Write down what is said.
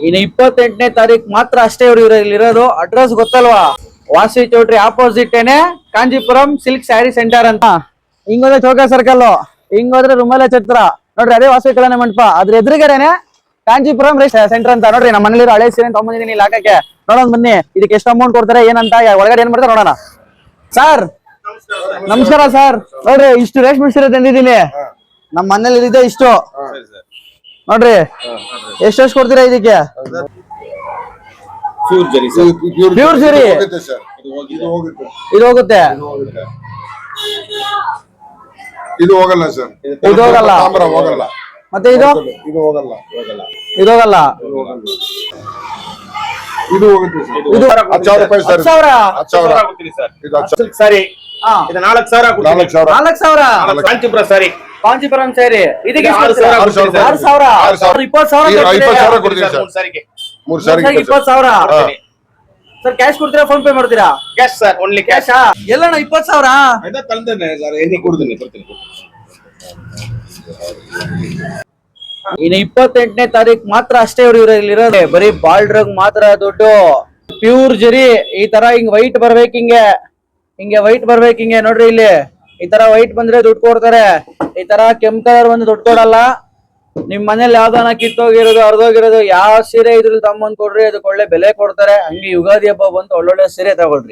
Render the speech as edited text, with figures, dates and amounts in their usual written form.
ಇನ್ನು 28ನೇ ತಾರೀಕು ಮಾತ್ರ ಅಷ್ಟೇ ಇವ್ರು ಇರೋದು. ಅಡ್ರೆಸ್ ಗೊತ್ತಲ್ವಾ? ವಾಸಿ ಚೌಟ್ರಿ ಆಪೋಸಿಟ್ ಏನೆ ಕಾಂಜೀಪುರಂ ಸಿಲ್ಕ್ ಸ್ಯಾರಿ ಸೆಂಟರ್ ಅಂತ. ಹಿಂಗೋದ್ರೆ ಚೌಕ ಸರ್ಕಲ್, ಹಿಂಗೋದ್ರೆ ರುಮಾಲ ಛತ್ರ ನೋಡ್ರಿ, ಅದೇ ವಾಸವಿ ಕಲ್ಯಾಣ ಮಂಟಪ. ಅದ್ರ ಎದುರುಗಡೆನೆ ಕಾಂಜೀಪುರಂ ಸೆಂಟರ್ ಅಂತ. ನೋಡ್ರಿ ನಮ್ಮ ಮನೇಲಿ ಹಳೆ ಸೀರೆ ತಗೊಂಬಂದಿದ್ದೀನಿ ಇಲ್ಲಿ ಹಾಕಕ್ಕೆ. ನೋಡೋಣ ಬನ್ನಿ, ಇದಕ್ಕೆ ಎಷ್ಟು ಅಮೌಂಟ್ ಕೊಡ್ತಾರೆ ಏನಂತ, ಒಳಗಡೆ ಏನ್ ಮಾಡ್ತಾರೆ ನೋಡೋಣ. ಸರ್ ನಮಸ್ಕಾರ ಸರ್. ನೋಡ್ರಿ ಇಷ್ಟು ರೇಷ್ಮೆ ಸೀರೆ ತಂದಿದ್ದೀನಿ. ನಮ್ಮ ಮನೇಲಿ ಇದೆ ಇಷ್ಟು ನೋಡ್ರಿ. ಎಷ್ಟೆಷ್ಟು ಕೊಡ್ತೀರಾ ಇದಕ್ಕೆ? ಪ್ಯೂರ್ ಸೀರೆ ಇದು ಹೋಗುತ್ತೆ. ಇದು ಹೋಗಲ್ಲ ಸರ್, ಇದು ಹೋಗಲ್ಲ. ಹೋಗಲ್ಲ. ಮತ್ತೆ ಇದು ಇದು ಹೋಗಲ್ಲ. ಇದು ಹೋಗಲ್ಲ. ಇದು ಹೋಗುತ್ತೆ ಸರ್. ಇದು 10,000 ರೂಪಾಯಿ ಸರ್. 10,000 ಇದು ಸರಿ. ಇದು 4,000 4,000 ಕಾಂಚೀಪುರ ಸಾರಿ. ಕಾಂಚೀಪುರಂ ಸೇರಿ ಇದಕ್ಕೆ 6,000 20,000 ಕೊಡ್ತೀನಿ ಸರ್. 3 ಸಾರಿ 20,000 ಸರ್. ಕ್ಯಾಶ್ ಕೊಡ್ತೀರಾ ಫೋನ್ ಪೇ ಮಾಡ್ತೀರಾ? Cash sir, only cash. ಎಲ್ಲಣ್ಣ 20,000? ಇನ್ನು 28ನೇ ತಾರೀಕು ಮಾತ್ರ ಅಷ್ಟೇ ಇವ್ರು ಇರೋದು. ಬರೀ ಬಾರ್ಡ್ರಗ್ ಮಾತ್ರ ದುಡ್ಡು. ಪ್ಯೂರ್ ಜರಿ ಈ ತರ ಹಿಂಗ್ ವೈಟ್ ಬರ್ಬೇಕು, ಹಿಂಗೆ ವೈಟ್ ಬರ್ಬೇಕು. ಹಿಂಗೆ ನೋಡ್ರಿ ಇಲ್ಲಿ ಈ ತರ ವೈಟ್ ಬಂದ್ರೆ ದುಡ್ಡು ಕೊಡ್ತಾರೆ. ಈ ತರ ಕೆಂಪ್ ಕಲರ್ ಬಂದು ದುಡ್ಡು ಕೊಡಲ್ಲ. ನಿಮ್ ಮನೇಲಿ ಯಾವ್ದಾನ ಕಿತ್ತೋಗಿರೋದು ಅರ್ಧೋಗಿರೋದು ಯಾವ ಸೀರೆ ಇದ್ರಲ್ಲಿ ತಮ್ಮಂದ್ ಕೊಡ್ರಿ, ಅದಕ್ಕೆ ಒಳ್ಳೆ ಬೆಲೆ ಕೊಡ್ತಾರೆ. ಹಂಗೆ ಯುಗಾದಿ ಹಬ್ಬ ಬಂತು, ಒಳ್ಳೊಳ್ಳೆ ಸೀರೆ ತಗೊಳ್ರಿ.